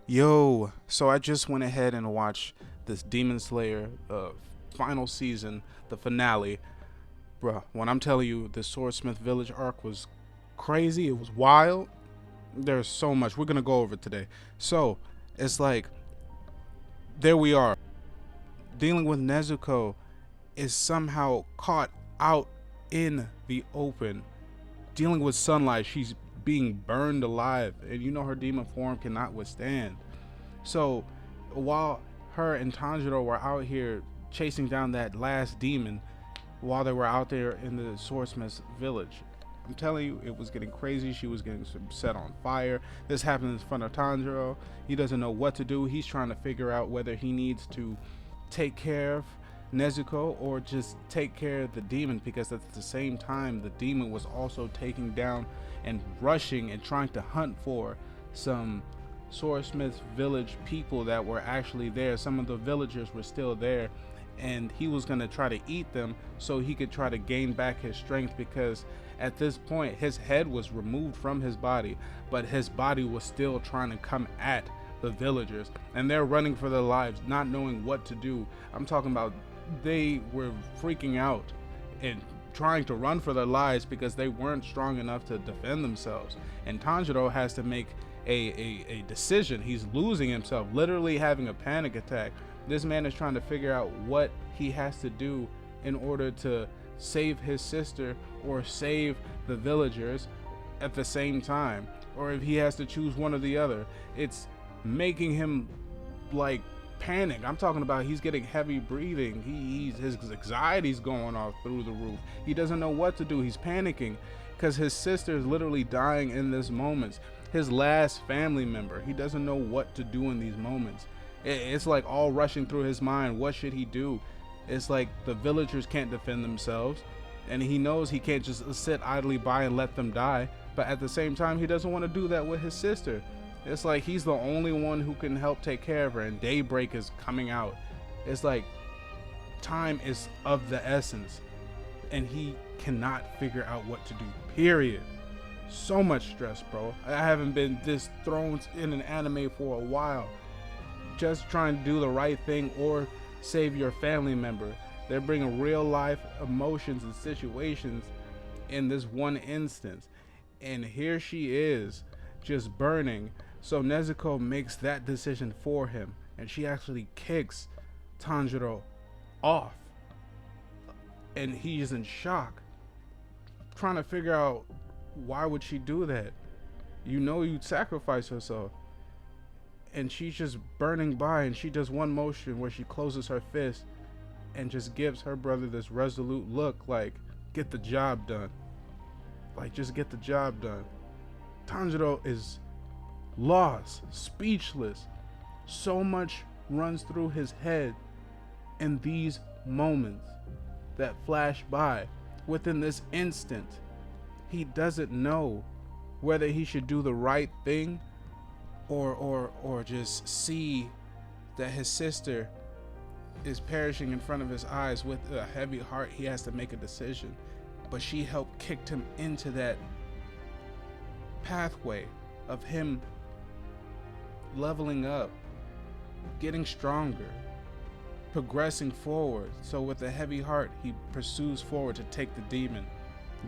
Yo, so I just went ahead and watched this Demonslayer final season, the finale. Bruh, when I'm telling you the Swordsmith Village arc was crazy, it was wild. There's so much. We're gonna go over today. So, it's like, there we are. Dealing with Nezuko is somehow caught out in the open. Dealing with sunlight, she's being burned alive. And you know her demon form cannot withstand. So while her and Tanjiro were out here chasing down that last demon, while they were out there in the Swordsmith's village, I'm telling you, it was getting crazy. She was getting set on fire. This happened in front of Tanjiro. He doesn't know what to do. He's trying to figure out whether he needs to take care of Nezuko or just take care of the demon, because at the same time the demon was also taking down and rushing and trying to hunt for some Swordsmith village people that were actually there. Some of the villagers were still there, and he was going to try to eat them so he could try to gain back his strength, because at this point his head was removed from his body, but his body was still trying to come at the villagers, and they're running for their lives, not knowing what to do. I'm talking about they were freaking out and trying to run for their lives because they weren't strong enough to defend themselves. And Tanjiro has to make a decision. He's losing himself, literally having a panic attack. This man is trying to figure out what he has to do in order to save his sister or save the villagers at the same time, or if he has to choose one or the other. It's making him like panic. I'm talking about he's getting heavy breathing. His anxiety's going off through the roof. He doesn't know what to do. He's panicking because his sister is literally dying in this moment. His last family member. He doesn't know what to do in these moments. It's like all rushing through his mind. What should he do? It's like the villagers can't defend themselves, and he knows he can't just sit idly by and let them die. But at the same time, he doesn't want to do that with his sister. It's like he's the only one who can help take care of her, and daybreak is coming out. It's like time is of the essence, and he cannot figure out what to do, period. So much stress, bro. I haven't been this thrown in an anime for a while. Just trying to do the right thing or save your family member. They're bringing real life emotions and situations in this one instance, and here she is just burning. So Nezuko makes that decision for him, and she actually kicks Tanjiro off, and he's in shock, trying to figure out why would she do that. You know, you'd sacrifice herself. And she's just burning by, and she does one motion where she closes her fist and just gives her brother this resolute look, like, get the job done. Like, just get the job done. Tanjiro is lost, speechless. So much runs through his head in these moments that flash by within this instant. He doesn't know whether he should do the right thing or just see that his sister is perishing in front of his eyes. With a heavy heart, he has to make a decision. But she helped kick him into that pathway of him leveling up, getting stronger, progressing forward. So with a heavy heart, he pursues forward to take the demon,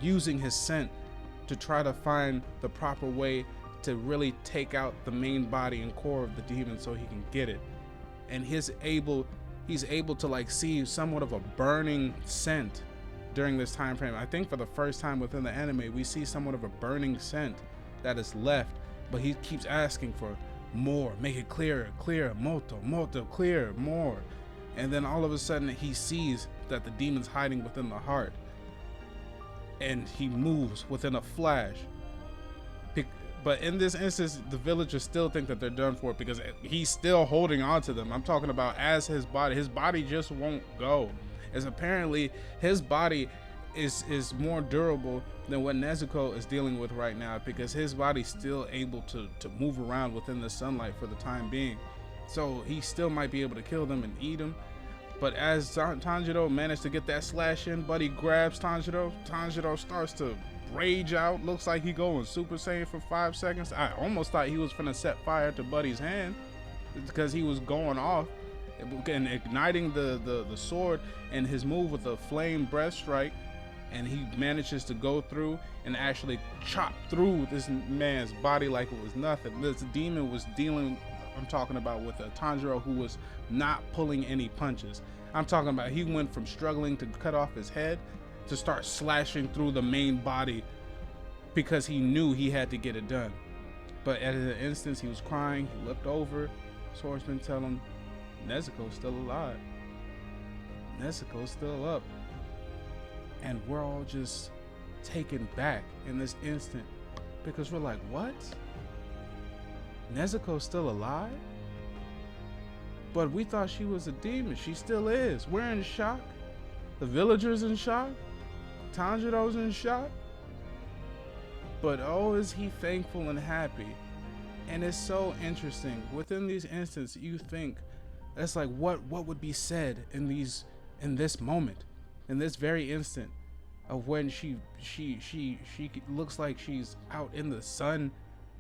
using his scent to try to find the proper way to really take out the main body and core of the demon so he can get it. And he's able to like see somewhat of a burning scent during this time frame. I think for the first time within the anime, we see somewhat of a burning scent that is left, but he keeps asking for more, make it clearer, clearer, molto, clearer, more. And then all of a sudden he sees that the demon's hiding within the heart, and he moves within a flash. But in this instance, the villagers still think that they're done for, because he's still holding on to them. I'm talking about as his body just won't go. As apparently his body is more durable than what Nezuko is dealing with right now, because his body's still able to move around within the sunlight for the time being. So he still might be able to kill them and eat them. But as Tanjiro managed to get that slash in, Buddy grabs Tanjiro. Tanjiro starts to rage out. Looks like he going Super Saiyan for 5 seconds. I almost thought he was finna set fire to Buddy's hand. because he was going off and igniting the sword, and his move with the flame breath strike, and he manages to go through and actually chop through this man's body like it was nothing. This demon was dealing, I'm talking about, with a tanjiro who was not pulling any punches. I'm talking about he went from struggling to cut off his head to start slashing through the main body because he knew he had to get it done. But at an instance, he was crying. He looked over. Swordsman tell him, Nezuko's still alive. Nezuko's still up. And we're all just taken back in this instant because we're like, what? Nezuko's still alive? But we thought she was a demon. She still is. We're in shock. The villagers in shock. Tanjiro's in shock. But oh, is he thankful and happy. And it's so interesting. Within these instances, you think, it's like, what would be said in this moment, in this very instant of when she looks like she's out in the sun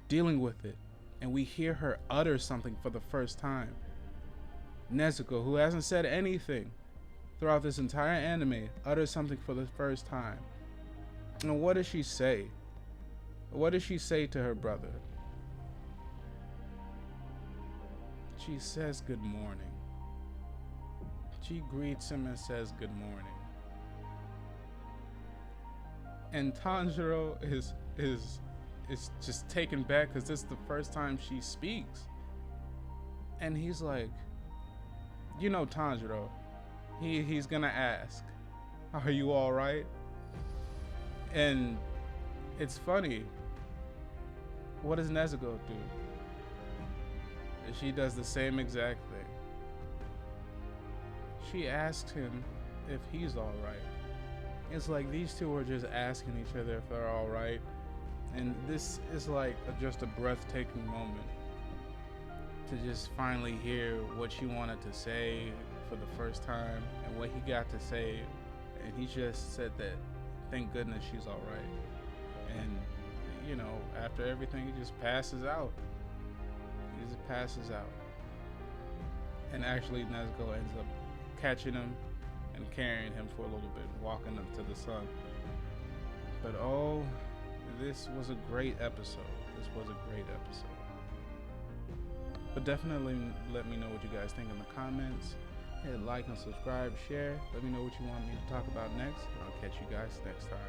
dealing with it, and we hear her utter something for the first time. Nezuko, who hasn't said anything throughout this entire anime, utters something for the first time. And what does she say? What does she say to her brother? She says good morning. She greets him and says good morning. And Tanjiro is just taken back because this is the first time she speaks. And he's like, you know, Tanjiro, he's gonna ask, are you all right? And it's funny. What does Nezuko do? She does the same exact thing. She asks him if he's all right. It's like these two are just asking each other if they're all right. And this is like just a breathtaking moment to just finally hear what she wanted to say for the first time and what he got to say. And he just said that, thank goodness she's all right. And, you know, after everything, he just passes out. He just passes out. And actually, Nezuko ends up catching him and carrying him for a little bit, walking him to the sun. But oh, this was a great episode. This was a great episode. But definitely let me know what you guys think in the comments. Hit like and subscribe, share. Let me know what you want me to talk about next. I'll catch you guys next time.